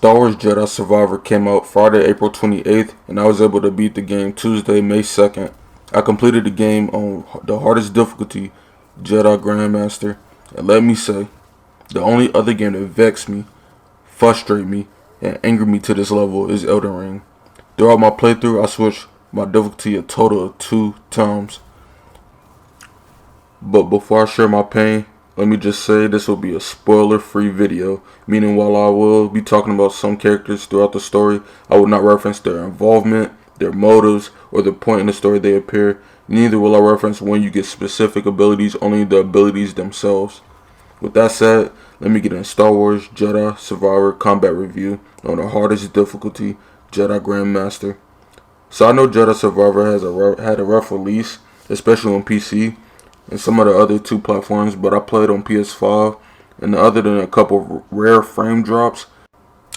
Star Wars Jedi Survivor came out Friday, April 28th, and I was able to beat the game Tuesday, May 2nd. I completed the game on the hardest difficulty, Jedi Grandmaster, and let me say, the only other game that vexed me, frustrated me, and angered me to this level is Elden Ring. Throughout my playthrough, I switched my difficulty a total of 2 times. But before I share my pain, let me just say this will be a spoiler-free video, meaning while I will be talking about some characters throughout the story, I will not reference their involvement, their motives, or the point in the story they appear. Neither will I reference when you get specific abilities, only the abilities themselves. With that said, let me get in Star Wars Jedi Survivor Combat Review on the hardest difficulty, Jedi Grandmaster. So I know Jedi Survivor had a rough release, especially on PC and some of the other 2 platforms, but I played on PS5, and other than a couple rare frame drops,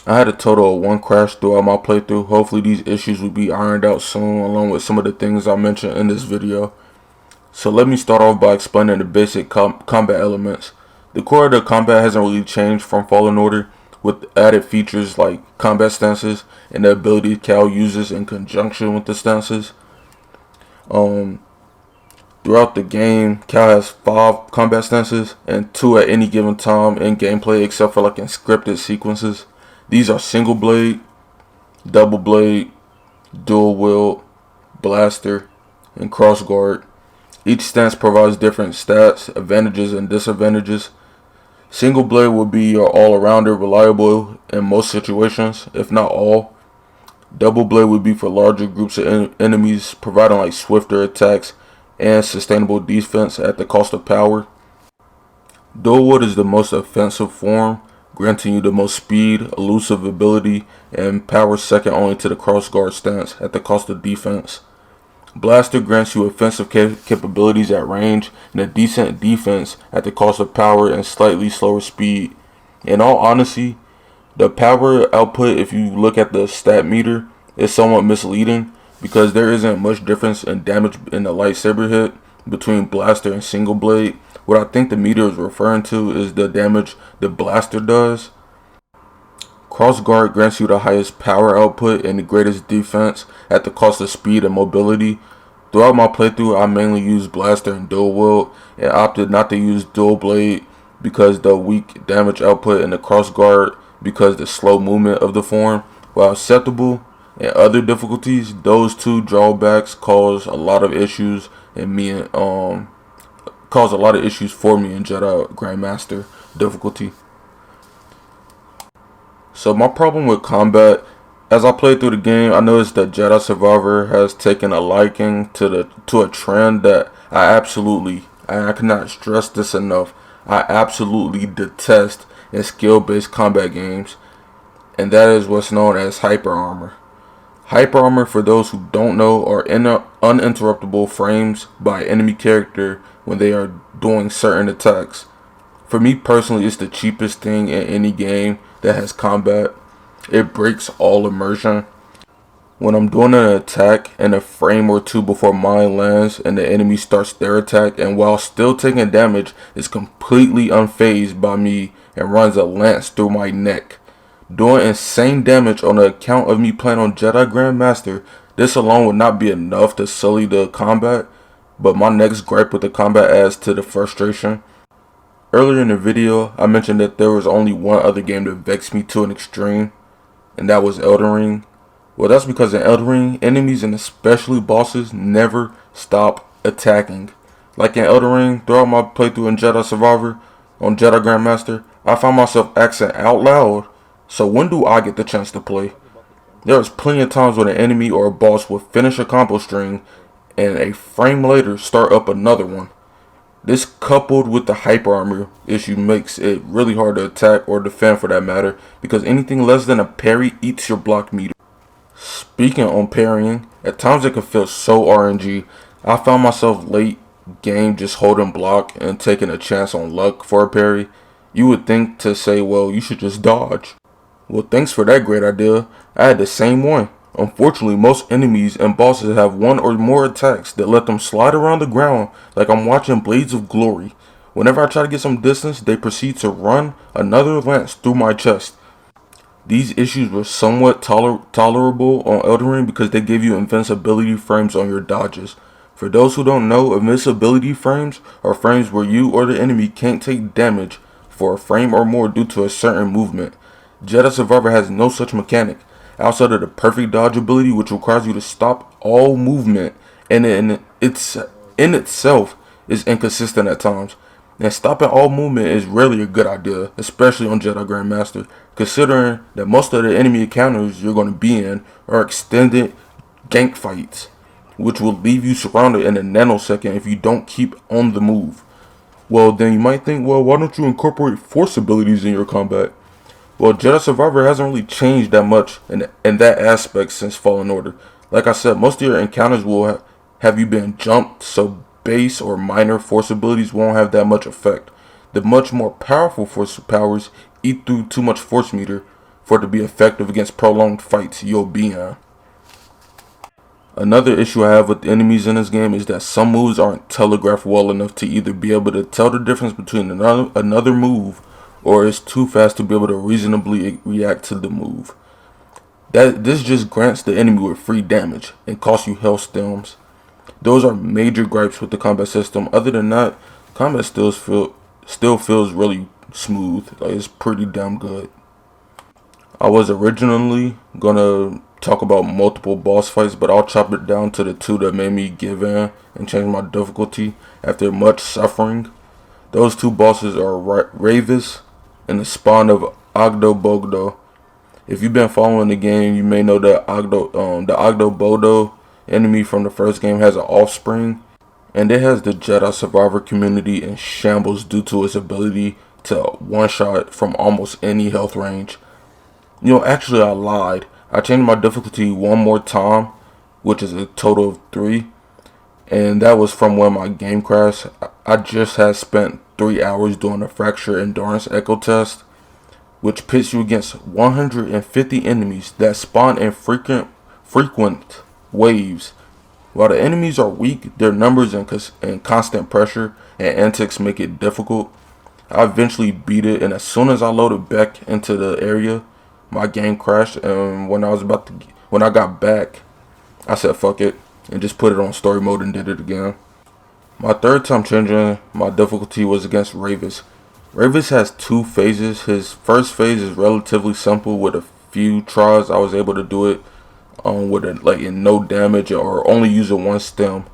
I had a total of 1 crash throughout my playthrough. Hopefully these issues will be ironed out soon, along with some of the things I mentioned in this video. So let me start off by explaining the basic combat elements. The core of the combat hasn't really changed from Fallen Order, with added features like combat stances and the ability Cal uses in conjunction with the stances. Throughout the game, Cal has 5 combat stances and 2 at any given time in gameplay, except for like in scripted sequences. These are single blade, double blade, dual wield, blaster, and crossguard. Each stance provides different stats, advantages, and disadvantages. Single blade will be your all-arounder, reliable in most situations, if not all. Double blade would be for larger groups of enemies, providing like swifter attacks and sustainable defense at the cost of power. Dual wield is the most offensive form, granting you the most speed, elusive ability, and power second only to the crossguard stance at the cost of defense. Blaster grants you offensive capabilities at range and a decent defense at the cost of power and slightly slower speed. In all honesty, the power output, if you look at the stat meter, is somewhat misleading because there isn't much difference in damage in the lightsaber hit between blaster and single blade. What I think the meter is referring to is the damage the blaster does. Crossguard grants you the highest power output and the greatest defense at the cost of speed and mobility. Throughout my playthrough, I mainly used blaster and dual wield and opted not to use dual blade because the weak damage output and the crossguard because the slow movement of the form. While acceptable in other difficulties, those 2 drawbacks cause a lot of issues for me in Jedi Grandmaster difficulty. So my problem with combat, as I played through the game, I noticed that Jedi Survivor has taken a liking to a trend that I cannot stress this enough, I absolutely detest in skill-based combat games, and that is what's known as hyper armor. Hyper armor, for those who don't know, are uninterruptible frames by enemy character when they are doing certain attacks. For me personally, it's the cheapest thing in any game that has combat. It breaks all immersion. When I'm doing an attack and a frame or 2 before mine lands and the enemy starts their attack, and while still taking damage is completely unfazed by me and runs a lance through my neck, doing insane damage on the account of me playing on Jedi Grandmaster, this alone would not be enough to sully the combat, but my next gripe with the combat adds to the frustration. Earlier in the video, I mentioned that there was only one other game that vexed me to an extreme, and that was Elden Ring. Well, that's because in Elden Ring, enemies and especially bosses never stop attacking. Like in Elden Ring, throughout my playthrough in Jedi Survivor on Jedi Grandmaster, I found myself asking out loud, so when do I get the chance to play? There was plenty of times when an enemy or a boss would finish a combo string and a frame later start up another one. This coupled with the hyper armor issue makes it really hard to attack or defend for that matter, because anything less than a parry eats your block meter. Speaking on parrying, at times it can feel so RNG. I found myself late game just holding block and taking a chance on luck for a parry. You would think to say, well, you should just dodge. Well, thanks for that great idea. I had the same one. Unfortunately, most enemies and bosses have 1 or more attacks that let them slide around the ground like I'm watching Blades of Glory. Whenever I try to get some distance, they proceed to run another lance through my chest. These issues were somewhat tolerable on Elden Ring because they give you invincibility frames on your dodges. For those who don't know, invincibility frames are frames where you or the enemy can't take damage for a frame or more due to a certain movement. Jedi Survivor has no such mechanic, outside of the perfect dodge ability, which requires you to stop all movement, and in itself is inconsistent at times. And stopping all movement is rarely a good idea, especially on Jedi Grandmaster, considering that most of the enemy encounters you're going to be in are extended gank fights, which will leave you surrounded in a nanosecond if you don't keep on the move. Well, then you might think, well, why don't you incorporate force abilities in your combat? Well, Jedi Survivor hasn't really changed that much in that aspect since Fallen Order. Like I said, most of your encounters will have you been jumped, so base or minor force abilities won't have that much effect. The much more powerful force powers eat through too much force meter for it to be effective against prolonged fights you'll be in. Another issue I have with enemies in this game is that some moves aren't telegraphed well enough to either be able to tell the difference between another move, or it's too fast to be able to reasonably react to the move. This just grants the enemy with free damage and costs you health stems. Those are major gripes with the combat system. Other than that, combat still feels really smooth. Like, it's pretty damn good. I was originally gonna talk about multiple boss fights, but I'll chop it down to the two that made me give in and change my difficulty after much suffering. Those two bosses are Ravis and the spawn of Ogdo Bogdo. If you've been following the game, you may know that the Ogdo Bogdo enemy from the first game has an offspring, and it has the Jedi Survivor community in shambles due to its ability to one-shot from almost any health range. Actually, I lied. I changed my difficulty one more time, which is a total of 3. And that was from when my game crashed. I just had spent 3 hours doing a fracture endurance echo test, which pits you against 150 enemies that spawn in frequent waves. While the enemies are weak, their numbers and constant pressure and antics make it difficult. I eventually beat it, and as soon as I loaded back into the area, my game crashed, and when I got back, I said fuck it and just put it on story mode and did it again. My third time changing my difficulty was against Ravis. Ravis has 2 phases. His first phase is relatively simple. With a few tries, I was able to do it in no damage or only using 1 stem.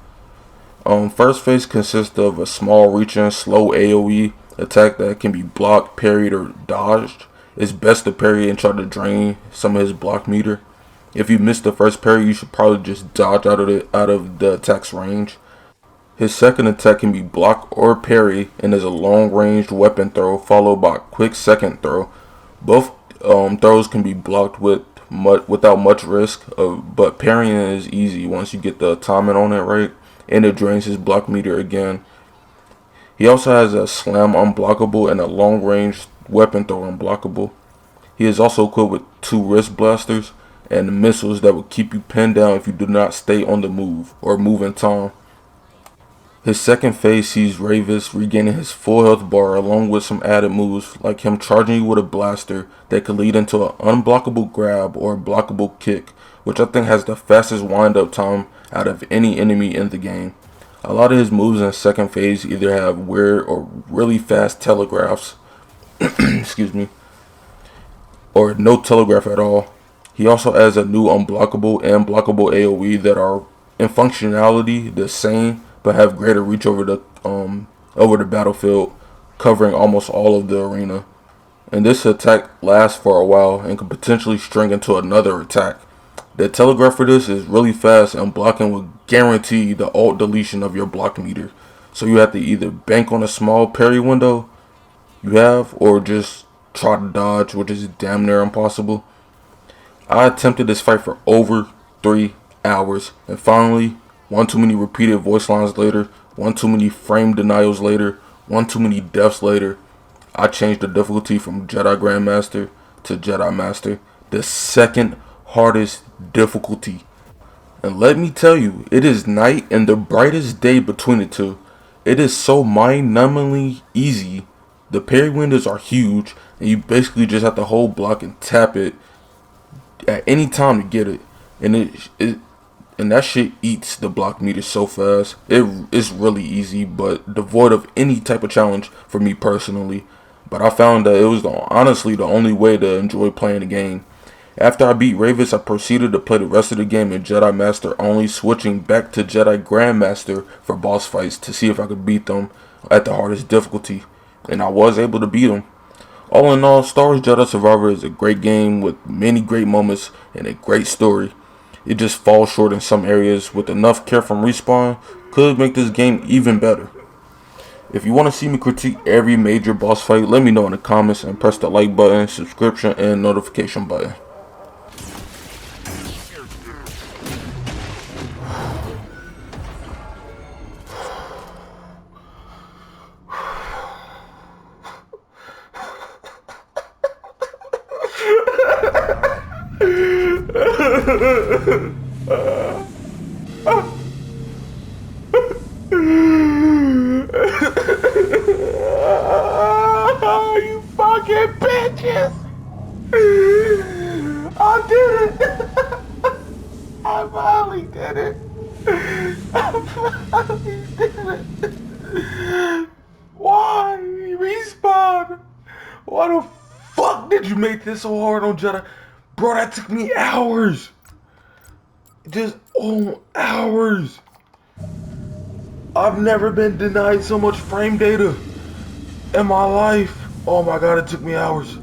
First phase consists of a small reach-in, slow AoE attack that can be blocked, parried, or dodged. It's best to parry and try to drain some of his block meter. If you miss the first parry, you should probably just dodge out of the attack's range. His second attack can be block or parry and is a long-ranged weapon throw followed by a quick second throw. Both throws can be blocked without much risk, but parrying is easy once you get the timing on it right, and it drains his block meter again. He also has a slam unblockable and a long-range weapon throw unblockable. He is also equipped with 2 wrist blasters and missiles that will keep you pinned down if you do not stay on the move or move in time. His second phase sees Ravis regaining his full health bar along with some added moves like him charging you with a blaster that could lead into an unblockable grab or a blockable kick, which I think has the fastest wind up time out of any enemy in the game. A lot of his moves in second phase either have weird or really fast telegraphs, excuse me, or no telegraph at all. He also adds a new unblockable and blockable AoE that are in functionality the same but have greater reach over the battlefield, covering almost all of the arena. And this attack lasts for a while and can potentially string into another attack. The telegraph for this is really fast, and blocking will guarantee the alt deletion of your block meter. So you have to either bank on a small parry window you have, or just try to dodge, which is damn near impossible. I attempted this fight for over 3 hours, and finally, one too many repeated voice lines later, one too many frame denials later, one too many deaths later, I changed the difficulty from Jedi Grandmaster to Jedi Master, the second hardest difficulty. And let me tell you, it is night and the brightest day between the two. It is so mind-numbingly easy. The parry windows are huge. and you basically just have to hold block and tap it at any time to get it, and and that shit eats the block meter so fast. It's really easy, but devoid of any type of challenge for me personally. But I found that it was honestly the only way to enjoy playing the game. After I beat Ravis, I proceeded to play the rest of the game in Jedi Master only, switching back to Jedi Grandmaster for boss fights to see if I could beat them at the hardest difficulty. And I was able to beat them. All in all, Star Wars Jedi Survivor is a great game with many great moments and a great story. It just falls short in some areas. With enough care from Respawn, could make this game even better. If you want to see me critique every major boss fight, let me know in the comments and press the like button, subscription, and notification button. You fucking bitches! I did it! I finally did it! I finally did it! Why? Respawn! Why the fuck did you make this so hard on Jedi? Bro, that took me hours! Just hours! I've never been denied so much frame data in my life. Oh my god, it took me hours.